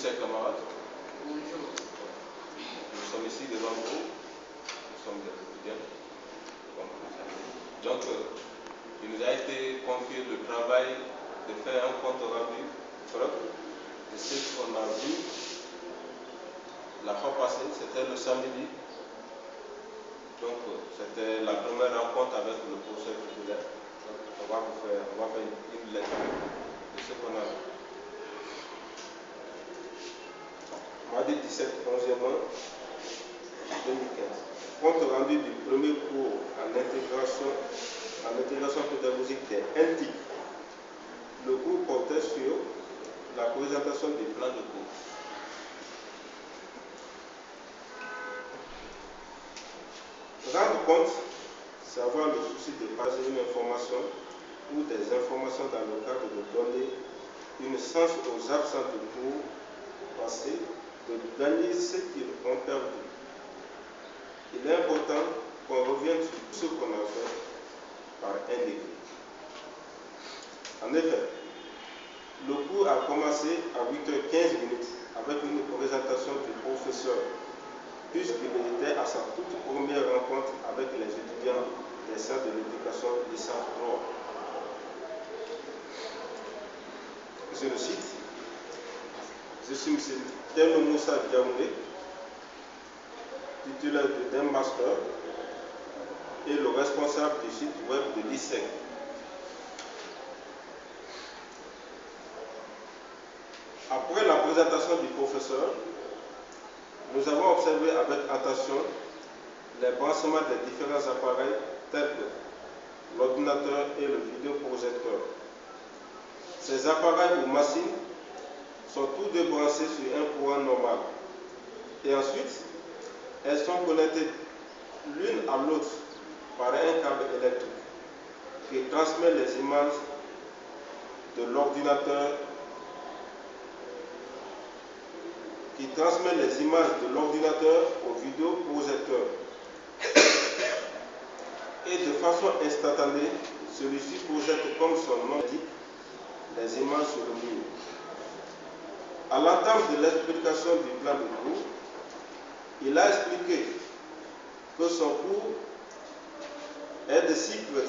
chers camarades. Bonjour. Nous sommes ici devant vous. Nous sommes des étudiants. Donc, il nous a été confié le travail de faire un compte rendu propre de ce qu'on a vu la fois passée, c'était le samedi. Donc, c'était la première rencontre avec le professeur titulaire. On va faire une lecture de ce qu'on a vu. Mardi 17, 11e mois 2015. Compte rendu du premier cours en intégration pédagogique des NTIC. Le cours portait sur la présentation des plans de cours. Rendre compte, c'est avoir le souci de passer une information ou des informations dans le cadre de donner une chance aux absents de cours passés de gagner ce qu'ils ont perdu. Il est important qu'on revienne sur ce qu'on a fait par un écrit. En effet, le cours a commencé à 8h15 avec une présentation du professeur, puisqu'il était à sa toute première rencontre avec les étudiants des centres de l'éducation licence 3. Je le cite. Je suis M. Thierno Moussa Diaoundé, titulaire d'un master et le responsable du site web de l'ISEC. Après la présentation du professeur, nous avons observé avec attention les branchements des différents appareils tels que l'ordinateur et le vidéoprojecteur. Ces appareils ou machines sont tous débranchés sur un courant normal. Et ensuite, elles sont connectées l'une à l'autre par un câble électrique qui transmet les images de l'ordinateur au vidéoprojecteur. Et de façon instantanée, celui-ci projette comme son nom dit les images sur le mur. À l'entame de l'explication du plan de cours, il a expliqué que son cours est de cycle,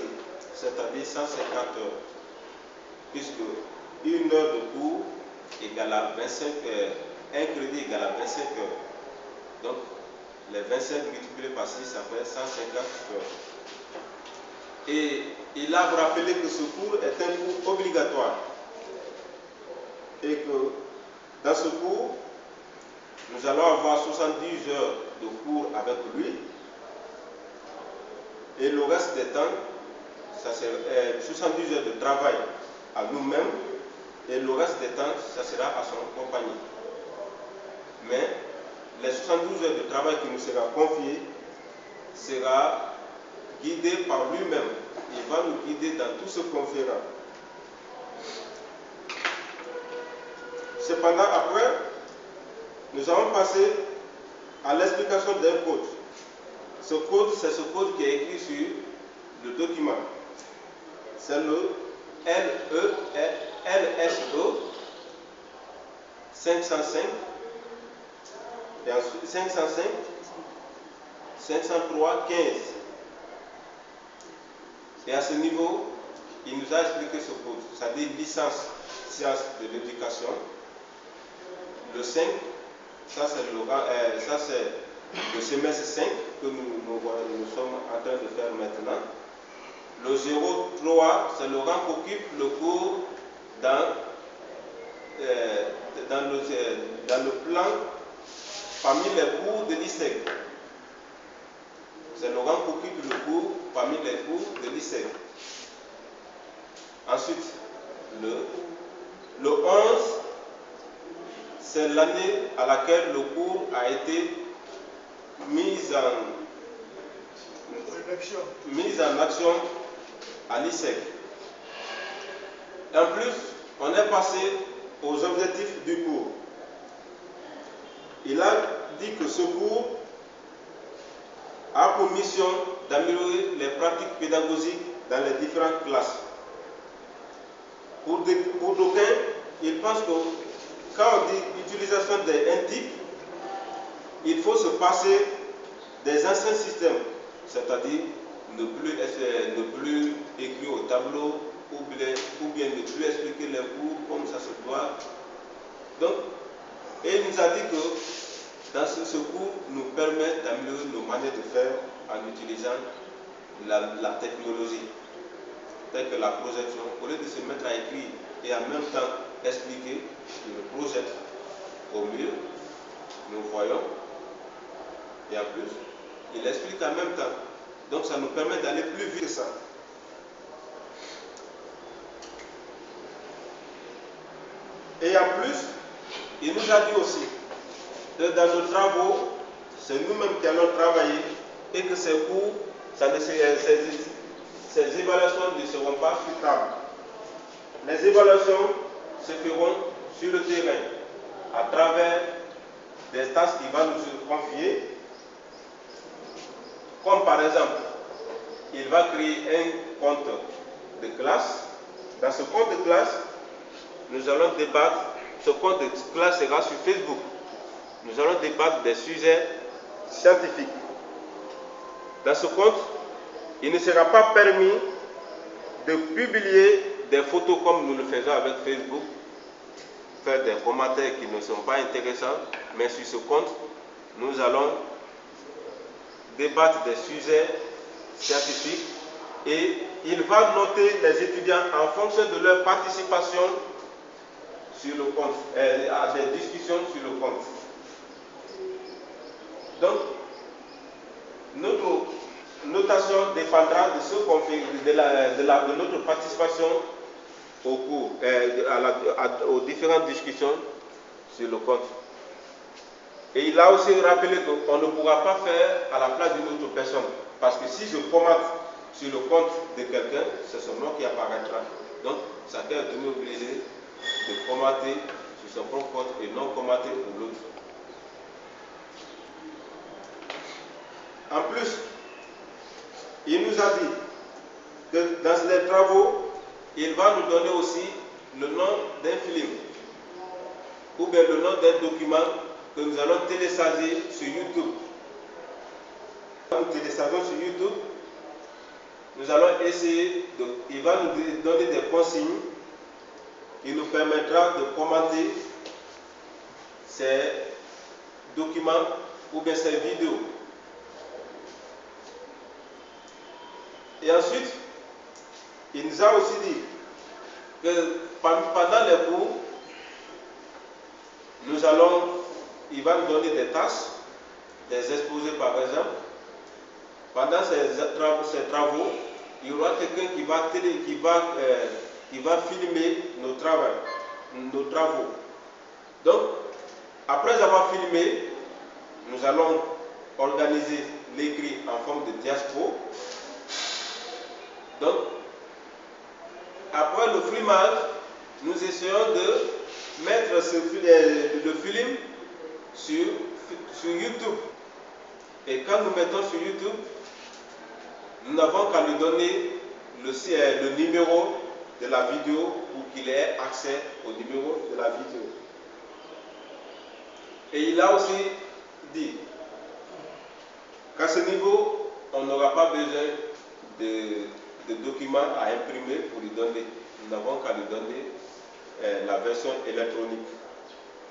c'est-à-dire 150 heures, puisque une heure de cours égale à 25 heures, un crédit égale à 25 heures. Donc, les 25 multipliés par 6, ça fait 150 heures. Et il a rappelé que ce cours est un cours obligatoire et que dans ce cours, nous allons avoir 70 heures de cours avec lui et le reste des temps, ça sera 70 heures de travail à nous-mêmes et le reste des temps, ça sera à son compagnie. Mais les 72 heures de travail qui nous sera confié sera guidé par lui-même. Il va nous guider dans tout ce qu'on fera. Cependant, après, nous allons passer à l'explication d'un code. Ce code, c'est ce code qui est écrit sur le document. C'est le LSE 505 et ensuite 505 503 15. Et à ce niveau, il nous a expliqué ce code, c'est-à-dire licence sciences de l'éducation. Le 5, ça c'est le semestre 5 que nous sommes en train de faire maintenant. Le 03, c'est le rang qu'occupe le cours dans le plan parmi les cours de l'ISEC. C'est le rang qu'occupe le cours parmi les cours de l'ISEC. Ensuite, le 11, c'est l'année à laquelle le cours a été mis en action à l'ISEC. En plus, on est passé aux objectifs du cours. Il a dit que ce cours a pour mission d'améliorer les pratiques pédagogiques dans les différentes classes. Pour d'aucuns, ils pensent que quand on dit utilisation d'un TIC, il faut se passer des anciens systèmes, c'est-à-dire ne plus écrire au tableau ou bien ne plus expliquer les cours comme ça se doit. Donc, et il nous a dit que dans ce cours nous permet d'améliorer nos manières de faire en utilisant la technologie, telle que la projection. Au lieu de se mettre à écrire et en même temps expliquer, il le projette au mur, nous voyons, et en plus, il explique en même temps. Donc ça nous permet d'aller plus vite que ça. Et en plus, il nous a dit aussi que dans nos travaux, c'est nous-mêmes qui allons travailler et que ces cours, ces évaluations ne seront pas sur table. Les évaluations se feront sur le terrain à travers des tâches qu'il va nous confier. Comme par exemple, il va créer un compte de classe. Dans ce compte de classe, nous allons débattre. Ce compte de classe sera sur Facebook. Nous allons débattre des sujets scientifiques. Dans ce compte, il ne sera pas permis de publier des photos comme nous le faisons avec Facebook, faire des commentaires qui ne sont pas intéressants, mais sur ce compte, nous allons débattre des sujets scientifiques et il va noter les étudiants en fonction de leur participation sur le compte, à des discussions sur le compte. Donc, notre notation dépendra de ce qu'on fait, de notre participation au cours, aux différentes discussions sur le compte. Et il a aussi rappelé qu'on ne pourra pas faire à la place d'une autre personne. Parce que si je formate sur le compte de quelqu'un, c'est son nom qui apparaîtra. Donc, chacun est tenu obligé de formater sur son propre compte et non formater pour l'autre. En plus, il nous a dit que dans les travaux, il va nous donner aussi le nom d'un film ou bien le nom d'un document que nous allons télécharger sur YouTube. Nous téléchargeons sur YouTube, nous allons essayer, il va nous donner des consignes qui nous permettra de commenter ces documents ou bien ces vidéos. Et ensuite, il nous a aussi dit que pendant les cours, il va nous donner des tâches, des exposés par exemple. Pendant ces travaux, il y aura quelqu'un qui va filmer nos travaux. Donc, après avoir filmé, nous allons organiser l'écrit en forme de diapo. Donc, après le filmage, nous essayons de mettre le film sur YouTube. Et quand nous mettons sur YouTube, nous n'avons qu'à lui donner le numéro de la vidéo pour qu'il ait accès au numéro de la vidéo. Et il a aussi dit qu'à ce niveau, on n'aura pas besoin de documents à imprimer pour lui donner. Nous n'avons qu'à lui donner la version électronique.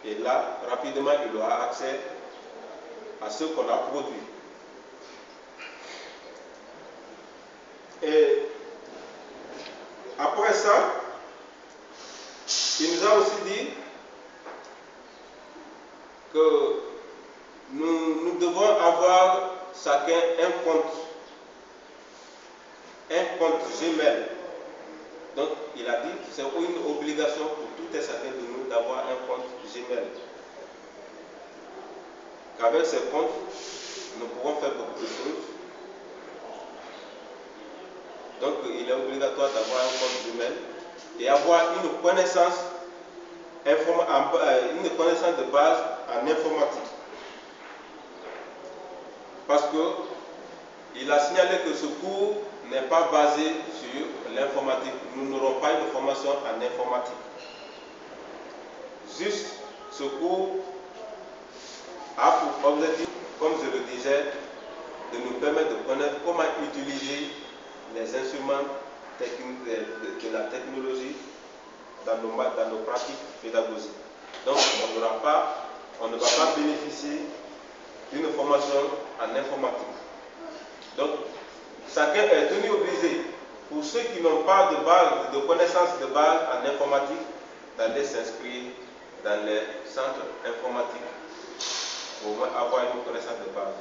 Et là, rapidement, il aura accès à ce qu'on a produit. Et après ça, il nous a aussi dit que nous devons avoir chacun un compte Gmail. Donc, il a dit que c'est une obligation pour tout et chacun de nous d'avoir un compte Gmail. Qu'avec ces comptes, nous pourrons faire beaucoup de choses. Donc, il est obligatoire d'avoir un compte Gmail et avoir une connaissance de base en informatique. Parce qu'il a signalé que ce cours n'est pas basé sur l'informatique. Nous n'aurons pas une formation en informatique. Juste Ce cours a pour objectif, comme je le disais, de nous permettre de connaître comment utiliser les instruments de la technologie dans nos pratiques pédagogiques. Donc on ne va pas bénéficier d'une formation en informatique. Donc chacun est tenu obligé, pour ceux qui n'ont pas de connaissances de base en informatique, d'aller s'inscrire dans les centres informatiques pour avoir une connaissance de base.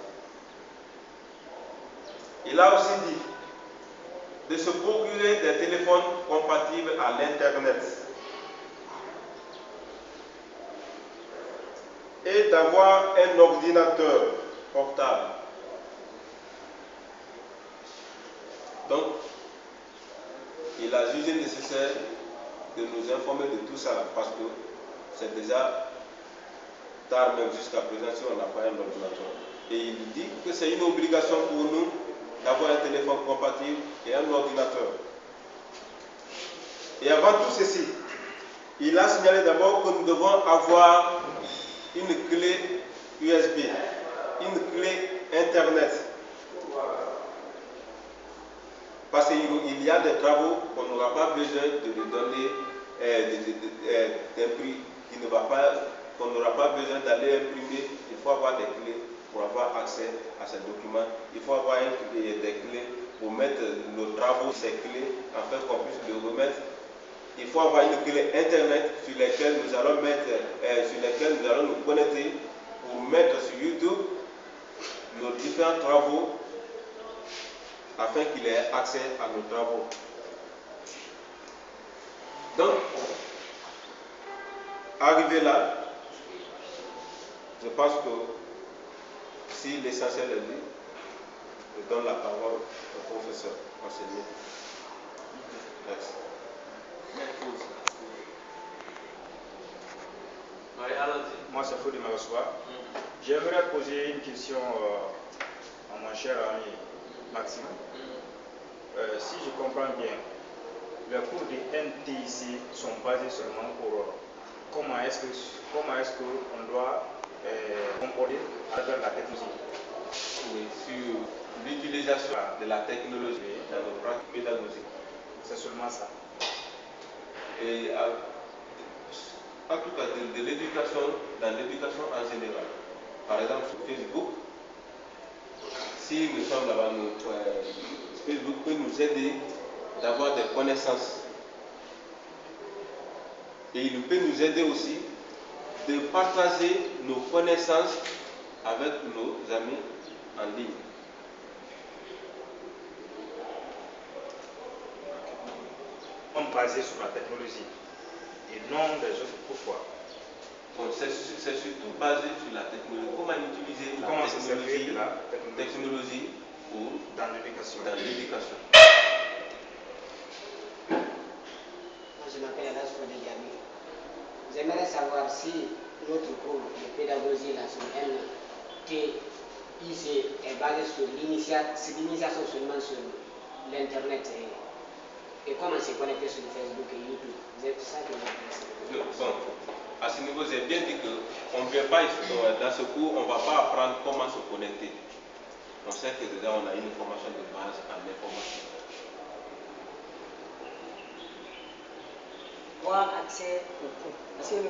Il a aussi dit de se procurer des téléphones compatibles à l'Internet et d'avoir un ordinateur portable. Donc, il a jugé nécessaire de nous informer de tout ça parce que c'est déjà tard, même jusqu'à présent, si on n'a pas un ordinateur. Et il dit que c'est une obligation pour nous d'avoir un téléphone compatible et un ordinateur. Et avant tout ceci, il a signalé d'abord que nous devons avoir une clé USB, une clé Internet. Parce qu'il y a des travaux qu'on n'aura pas besoin de lui donner qu'on n'aura pas besoin d'aller imprimer. Il faut avoir des clés pour avoir accès à ces documents. Il faut avoir des clés pour mettre nos travaux, ces clés, afin qu'on puisse les remettre. Il faut avoir une clé Internet sur lesquelles nous allons nous connecter pour mettre sur YouTube nos différents travaux afin qu'il ait accès à nos travaux. Donc, arrivé là, je pense que si l'essentiel est dit, je donne la parole au professeur enseigné. Merci. Moi, c'est Fodi Marassoua. J'aimerais poser une question à mon cher ami Maxime. Si je comprends bien, les cours de NTIC sont basés seulement pour comment est-ce qu'on doit comporter avec la technologie. Oui, sur l'utilisation de la technologie dans nos pratiques pédagogiques. C'est seulement ça. Et en tout cas de l'éducation, dans l'éducation en général. Par exemple sur Facebook, si nous sommes là-bas, Facebook peut nous aider d'avoir des connaissances. Et il peut nous aider aussi de partager nos connaissances avec nos amis en ligne. Basé sur la technologie et non des autres. Pourquoi? Bon, c'est surtout basé sur la technologie. Comment utiliser la technologie dans l'éducation. Moi, je m'appelle Alas Fodegami. J'aimerais savoir si notre cours de pédagogie là, sur NTIC est basé sur l'initiation seulement sur l'Internet et comment se connecter sur Facebook et YouTube. C'est ça que j'intéresse. Bon, à ce niveau, j'ai bien dit qu'on ne vient pas ici, dans ce cours, on ne va pas apprendre comment se connecter. On sait que déjà on a une formation de base en informatique. Avoir accès au cours.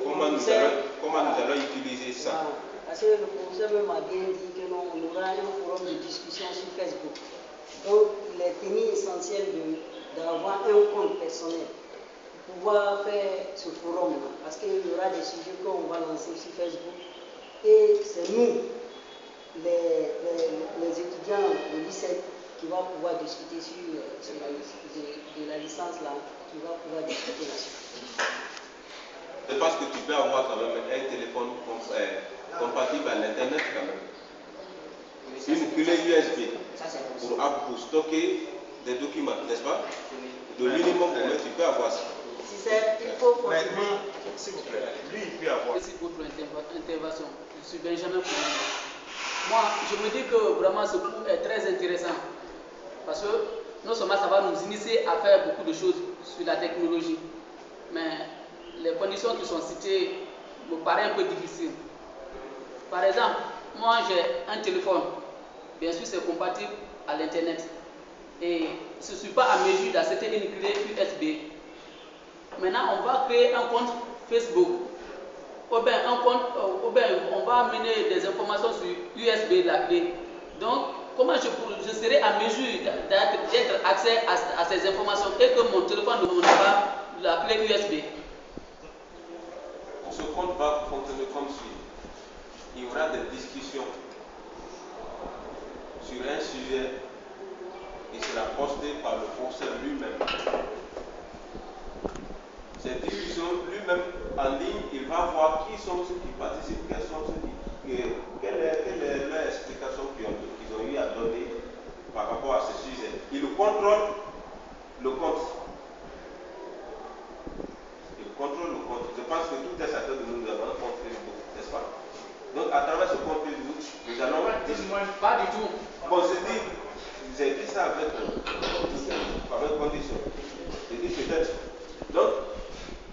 Comment nous allons utiliser ça? Parce que le professeur m'a bien dit que non, on aura un forum de discussion sur Facebook. Donc, il est tenu essentiel d'avoir un compte personnel pour pouvoir faire ce forum-là. Parce qu'il y aura des sujets qu'on va lancer sur Facebook. Et c'est nous, les étudiants de lycée, qui vont pouvoir discuter sur la licence là, qui va pouvoir discuter là-dessus. Je pense que tu peux avoir quand même un téléphone compatible à l'Internet quand même. Une clé USB pour stocker des documents, n'est-ce pas? Le minimum pour tu peux avoir ça. Si c'est, il faut forcément. S'il vous plaît, lui, il peut avoir. Merci pour votre intervention. Je suis Benjamin Poulin. Moi, je me dis que vraiment ce cours est très intéressant. Parce que non seulement ça va nous initier à faire beaucoup de choses sur la technologie, mais les conditions qui sont citées me paraît un peu difficile. Par exemple, moi j'ai un téléphone, bien sûr c'est compatible à l'internet et je ne suis pas à mesure d'accepter une clé USB. Maintenant on va créer un compte Facebook, ou bien on va amener des informations sur USB de la clé. Donc comment je serai à mesure d'être accès à ces informations et que mon téléphone ne me donne pas la clé USB? Ce compte va fonctionner comme suit. Il y aura des discussions sur un sujet qui sera posté par le professeur lui-même. Cette discussion lui-même en ligne, il va voir qui sont ceux qui participent, quels sont ceux quelle est leur explication qu'ils ont eu à donner par rapport à ce sujet. Il contrôle le compte. Je pense que tout un chacun de nous avons un compte Facebook, n'est-ce pas? Donc à travers ce compte Facebook, nous allons... Pas du tout. Bon, j'ai dit ça avec condition. J'ai dit peut-être. Donc,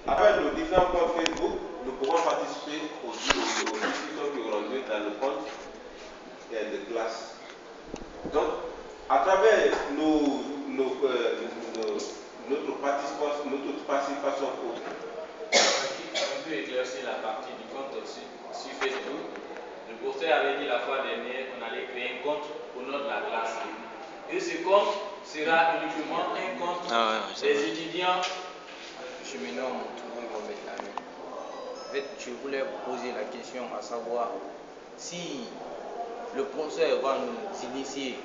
avec nos différents comptes Facebook, nous pourrons participer aux discussions qui auront lieu dans le compte de classe. Donc, à travers notre participation On peut éclaircir la partie du compte sur Facebook. Le professeur avait dit la fois dernière qu'on allait créer un compte au nom de la classe. Et ce compte sera uniquement un compte des étudiants. Je me nomme Mohamed Lamine. En fait, je voulais vous poser la question à savoir si le professeur va nous initier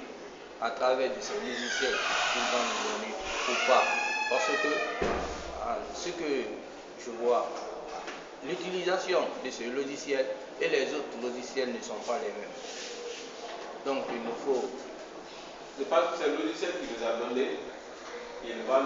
à travers de ces logiciels qu'il va nous donner ou pas. Parce que ce que je vois, l'utilisation de ce logiciel et les autres logiciels ne sont pas les mêmes. Donc il nous faut... Je pense que c'est le logiciel qu'il nous a donné. Il va